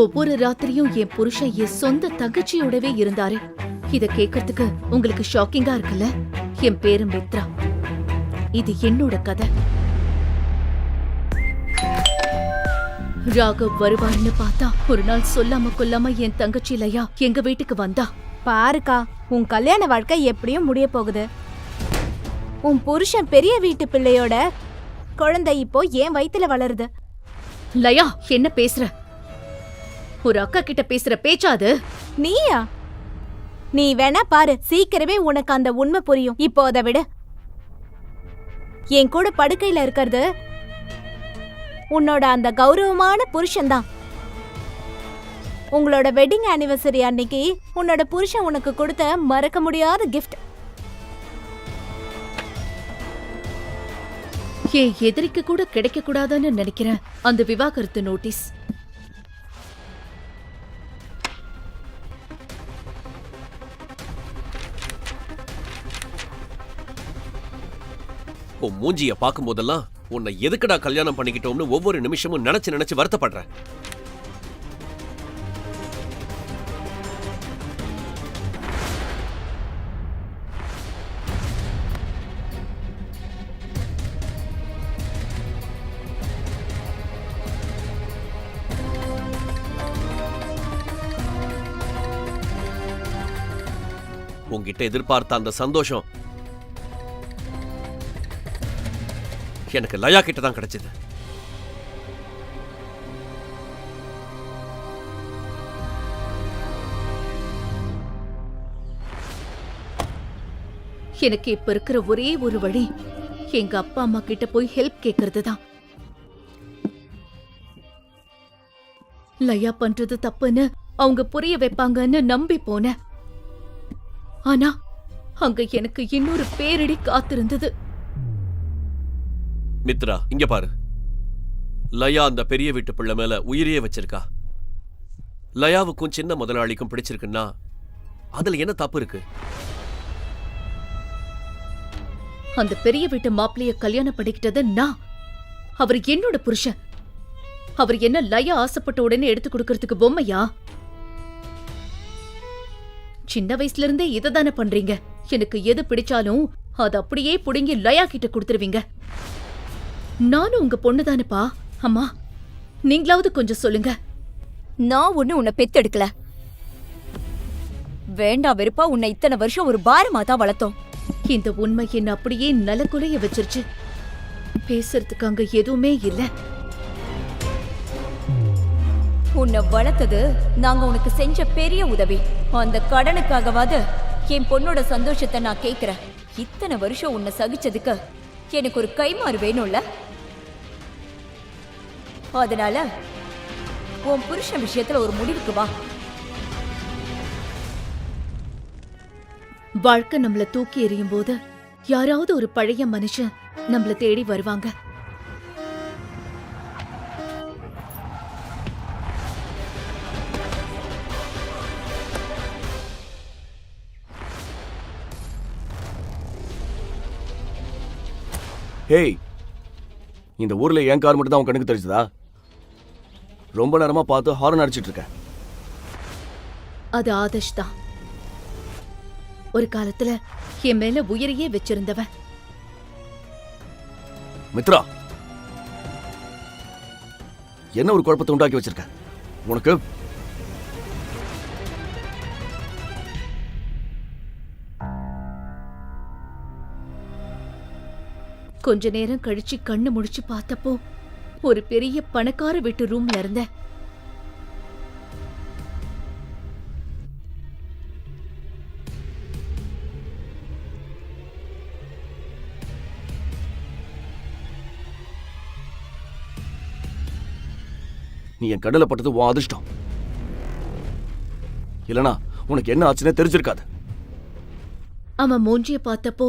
ஒவ்வொரு ராத்திரியும் என் புருஷன் என் சொந்த தங்கச்சியோடவே இருந்தாரு. இத கேக்குறதுக்கு உங்களுக்கு ஷாக்கிங்கா இருக்குல்ல? என் பேரு மித்ரா. இது என்னோட கதை. ராகவ் வருவான்னு பார்த்தா ஒரு நாள் சொல்லாம கொல்லாம என் தங்கச்சி லயா எங்க வீட்டுக்கு வந்தா. பாருக்கா, உன் கல்யாண வாழ்க்கை எப்படியும் முடிய போகுது. உன் புருஷன் பெரிய வீட்டு பிள்ளையோட குழந்தை இப்போ என் வயித்துல வளருது. லயா, என்ன பேசுற? ஒரு அக்கா கிட்ட பேசுற பேச்சா அது? நீயா? நீ வேணா பாரு, சீக்கிரமே உனக்கு அந்த உண்மை புரியும். இப்போ அதை விட என் கூட படுக்கையில இருக்கிறது உன்னோட அந்த கௌரவமான புருஷன்தான். உங்களோட வெட்டிங் ஆனிவர்சரி அன்னைக்கு உன்னோட புருஷன் உனக்கு கொடுத்த மறக்க முடியாத கிஃப்ட். என் எதிரிக்கு கூட கிடைக்க கூடாதுன்னு நினைக்கிறேன் அந்த விவாகரத்து நோட்டீஸ். உன் மூஞ்சிய பார்க்கும் போதெல்லாம் உன்னை எதுக்குடா கல்யாணம் பண்ணிக்கிட்டோம்னு ஒவ்வொரு நிமிஷமும் நினைச்சு நினைச்சு வருத்தப்படுறேன். உன்கிட்ட எதிர்பார்த்த அந்த சந்தோஷம் எனக்கு லயா கிட்ட தான் கிடைச்சது. எனக்கு இப்ப இருக்கிற ஒரே ஒரு வழி எங்க அப்பா அம்மா கிட்ட போய் ஹெல்ப் கேக்குறது தான். லயா பண்றது தப்புன்னு அவங்க புரிய வைப்பாங்கன்னு நம்பி போனேன். ஆனா அங்க எனக்கு இன்னொரு பேரிடி காத்திருந்தது. மித்ரா, இங்க பாரு. லயா அந்த பெரிய வீட்டு பிள்ளை மேல உயிரையே வச்சிருக்கா. லயாவுக்கும் சின்ன முதலாளிக்கும் பிடிச்சிருக்குன்னா அதுல என்ன தப்பு இருக்கு? அந்த பெரிய வீட்டு மாப்பிளைய கல்யாணம் பண்ணிக்கிட்டது நான். அவர் என்னோட புருஷன். அவர் என்ன லயா ஆசைப்பட்ட உடனே எடுத்து கொடுக்கறதுக்கு பொம்மையா? சின்ன வயசுல இருந்தே இததானே பண்றீங்க. எனக்கு எது பிடிச்சாலும் அது அப்படியே புடுங்கி லயா கிட்ட கொடுத்துருவீங்க. நானும் உங்க பொண்ணுதானப்பா. அம்மா, நீங்களாவது கொஞ்சம் சொல்லுங்க. நான் ஒண்ணு உன்னை பெத்தெடுக்கல. வேண்டாம் வெறுப்பா உன்னை இத்தனை வருஷம் ஒரு பாரமா தான் வளர்த்தோம். இந்த உண்மை என்ன அப்படியே நலக்குலைய வச்சிருச்சு. பேசுறதுக்கு அங்க எதுவுமே இல்ல. உன்னை வளர்த்தது நாங்க உனக்கு செஞ்ச பெரிய உதவி. அந்த கடனுக்காகவாது என் பொண்ணோட சந்தோஷத்தை நான் கேக்குறேன். இத்தனை வருஷம் உன்னை சகிச்சதுக்கு எனக்கு ஒரு கைமாறு வேணும்ல. அதனால உன் புருஷன் விஷயத்துல ஒரு முடிவுக்கு வா. வாழ்க்கை நம்மள தூக்கி எறியும் போது யாராவது ஒரு பழைய மனுஷன் நம்மள தேடி வருவாங்க. ஹேய், இந்த ஊர்ல என் கார் மட்டும் தான் உன் கண்ணுக்கு தெரிஞ்சதா? ரொம்ப நேரமா பார்த்து ஹாரன் அடிச்சிட்டு இருக்க. அது ஆதர்ஷ் தான். ஒரு காலத்துல என் மேல உயிரையே வச்சிருந்தவன். மித்ரா, என்ன ஒரு குழப்பத்தை உண்டாக்கி வச்சிருக்க? உனக்கு கொஞ்ச நேரம் கழிச்சு கண்ணு முடிச்சு பார்த்தப்போ ஒரு பெரிய பணக்கார வீட்டு ரூம்ல இருந்த. நீ என் கடலை பட்டது உன் அதிர்ஷ்டம். இல்லனா உனக்கு என்ன ஆச்சுன்னே தெரிஞ்சிருக்காது. அவன் மூஞ்சிய பார்த்தப்போ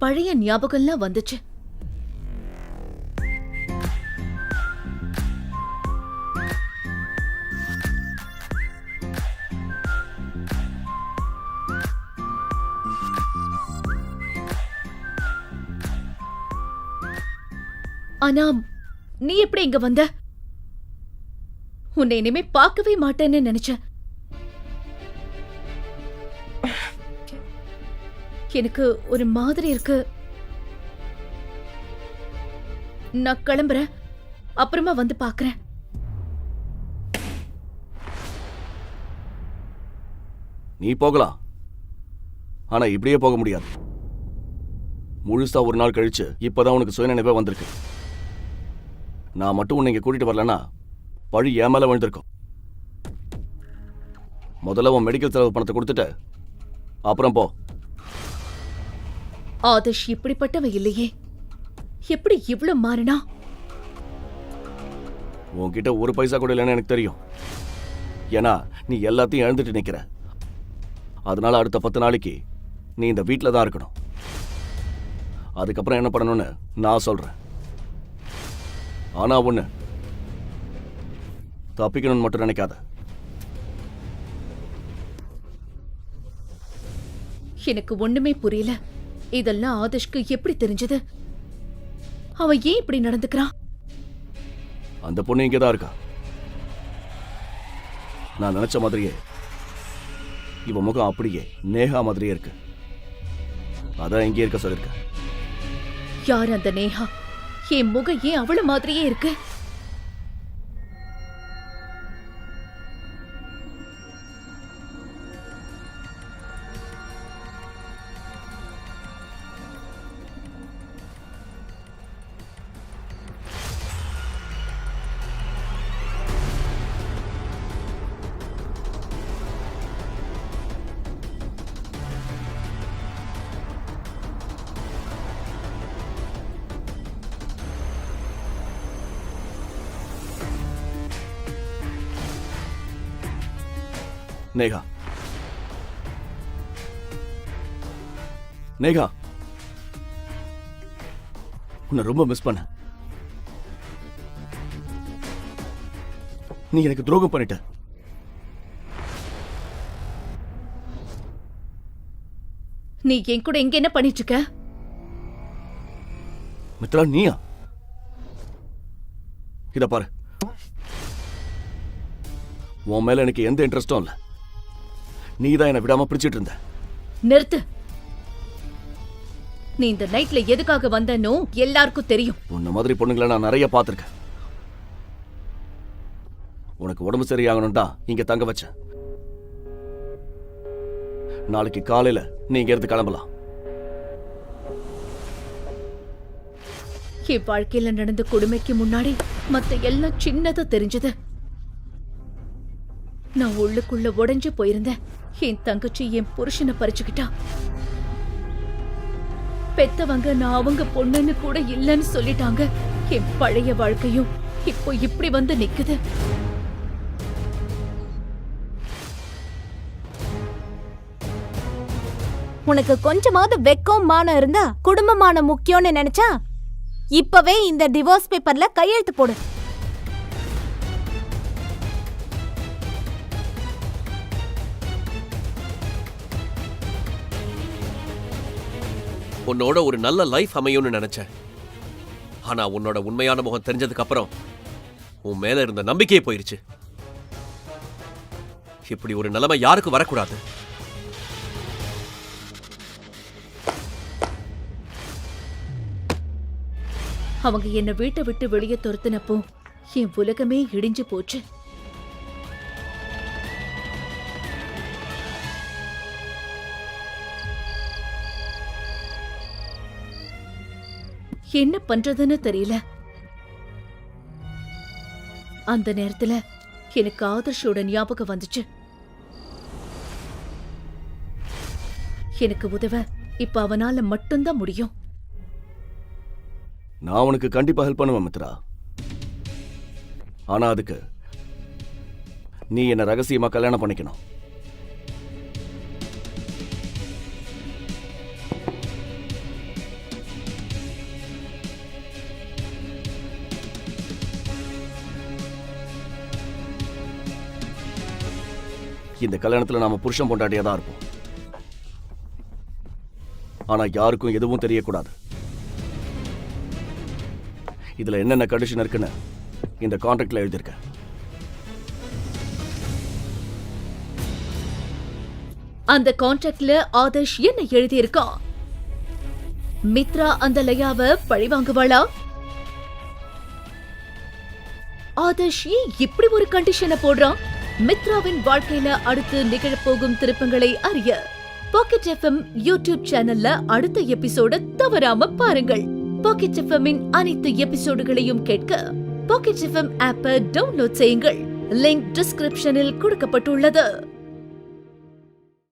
பழைய ஞாபகம்லாம் வந்துச்சு. ஆனா நீ எப்படி இங்க வந்த? உன்னை இனிமே பார்க்கவே மாட்டேன்னு நினைச்சேன். எனக்கு ஒரு மாதிரி இருக்கு. நான் கிளம்புறேன். அப்புறமா வந்து பார்க்கறேன். நீ போகலாம், ஆனா இப்படியே போக முடியாது. முழுசா ஒரு நாள் கழிச்சு இப்பதான் உனக்கு சுயநினைவே வந்திருக்கு. நான் மட்டும் உன்னை இங்க கூட்டிட்டு வரலன்னா பழி என் மேல விழுந்திருக்கும். முதல்ல உன் மெடிக்கல் செலவு பணத்தை கொடுத்துட்டு அப்புறம் போ. ஆதர்ஷ் இப்படிப்பட்டவ இல்லையே. எப்படி இவ்ளோ மாறினா? உன்கிட்ட ஒரு பைசா கூட இல்லைன்னு எனக்கு தெரியும். ஏன்னா நீ எல்லாத்தையும் இழந்துட்டு நிக்கிற. அதனால அடுத்த 10 நாளைக்கு நீ இந்த வீட்டில் தான் இருக்கணும். அதுக்கப்புறம் என்ன பண்ணணும்னு நான் சொல்றேன். ஆனா ஒண்ணு, தப்பிக்கணும்னு மட்டும் நினைக்காத. எனக்கு ஒண்ணுமே புரியல. இதெல்லாம் ஆதர்ஷ்க்கு எப்படி தெரிஞ்சது? அவன் ஏன் இப்படி நடந்துக்கிறான்? அந்த பொண்ணு இங்கே தான் இருக்கா. நான் நினைச்ச மாதிரியே இவ முகம் அப்படியே நேஹா மாதிரியே இருக்கு. அதான் இங்கே இருக்க சொல்லிருக்க. யார் அந்த நேஹா? என் முகம் ஏன் அவள மாதிரியே இருக்கு? நேஹா, நேஹா, உன்னை ரொம்ப மிஸ் பண்ண. நீ எனக்கு துரோகம் பண்ணிட்ட. நீ என் கூட இங்க என்ன பண்ணிட்டு இருக்க? மித்ரா, நீயா? இத பாரு, உன் மேல எனக்கு எந்த இன்ட்ரெஸ்டும் இல்ல. நீ தான் என்னை விடாம பிடிச்சிட்டு இருந்த. நிறுத்து. நீ இந்த நைட்ல எதுக்காக வந்தனோ எல்லாருக்கும் தெரியும். உன்ன மாதிரி பொண்ணுங்களை நான் நிறைய பார்த்திருக்கேன். உனக்கு உடம்பு சரியாகணும் தான் இங்க தங்க வச்சேன். நாளைக்கு காலையில நீ இங்க இருந்து கிளம்பலாம். என் வாழ்க்கையில நடந்த கொடுமைக்கு முன்னாடி மத்த எல்லாம் சின்னதா தெரிஞ்சது. நான் உள்ளுக்குள்ள உடைஞ்சு போயிருந்தேன். என் தங்கச்சி என் புருஷனை பறிச்சுக்கிட்டா. பெத்தவங்க நான் அவங்க பொண்ணுன்னு கூட இல்லைன்னு சொல்லிட்டாங்க. என் பழைய வாழ்க்கையும் இப்போ இப்படி வந்து நிக்குது. உனக்கு கொஞ்சமாவது வெக்கம் மானம் இருந்தா குடும்பமான முக்கியம்னு நினைச்சா இப்பவே இந்த டிவோர்ஸ் பேப்பர்ல கையெழுத்து போடு. உன்னோட ஒரு நல்ல லைஃப் அமையும்னு நினைச்சேன். ஆனா உன்னோட உண்மையான முகம் தெரிஞ்சதுக்கு அப்புறம் உன் மேல இருந்த நம்பிக்கையே போயிருச்சு. இப்படி ஒரு நிலைமை யாருக்கு வரக்கூடாது. அவங்க என்ன வீட்டை விட்டு வெளியே துரத்தினப்போ என் உலகமே இடிஞ்சு போச்சு. என்ன பண்றதுன்னு தெரியல. அந்த நேரத்துல எனக்கு ஆதர்ஷோட ஞாபகம் வந்துச்சு. எனக்கு உதவ இப்ப அவனால மட்டும்தான் முடியும். நான் உனக்கு கண்டிப்பா ஹெல்ப் பண்ணுவேன் மித்ரா. ஆனா அதுக்கு நீ என்ன ரகசியமா கல்யாணம் பண்ணிக்கணும். இந்த கல்யாணத்துல நாம புருஷன் பொண்டாட்டியா தான் இருப்போம். ஆனா யாருக்கும் எதுவும் தெரியக்கூடாது. இதுல என்னென்ன கண்டிஷன் இருக்குன்னு இந்த கான்ட்ராக்ட்ல எழுதியிருக்க. அந்த கான்ட்ராக்ட்ல ஆதர்ஷ் என்ன எழுதியிருக்கான்? மித்ரா அந்த லயாவை பழிவாங்குவாளா? ஆதர்ஷ் ஏன் இப்படி ஒரு கண்டிஷனை போடுறான்? மித்ராவின் வாழ்க்கையில அடுத்து நிகழப்போகும் திருப்பங்களை அறிய பாக்கெட் எஃப்எம் யூடியூப் சேனல்ல அடுத்த எபிசோட தவறாம பாருங்கள். பாக்கெட் எஃப்எம்மின் அனைத்து எபிசோடுகளையும் கேட்க பாக்கெட் எஃப்எம் ஆப்பை டவுன்லோட் செய்யுங்கள். லிங்க் டிஸ்கிரிப்ஷனில் கொடுக்கப்பட்டுள்ளது.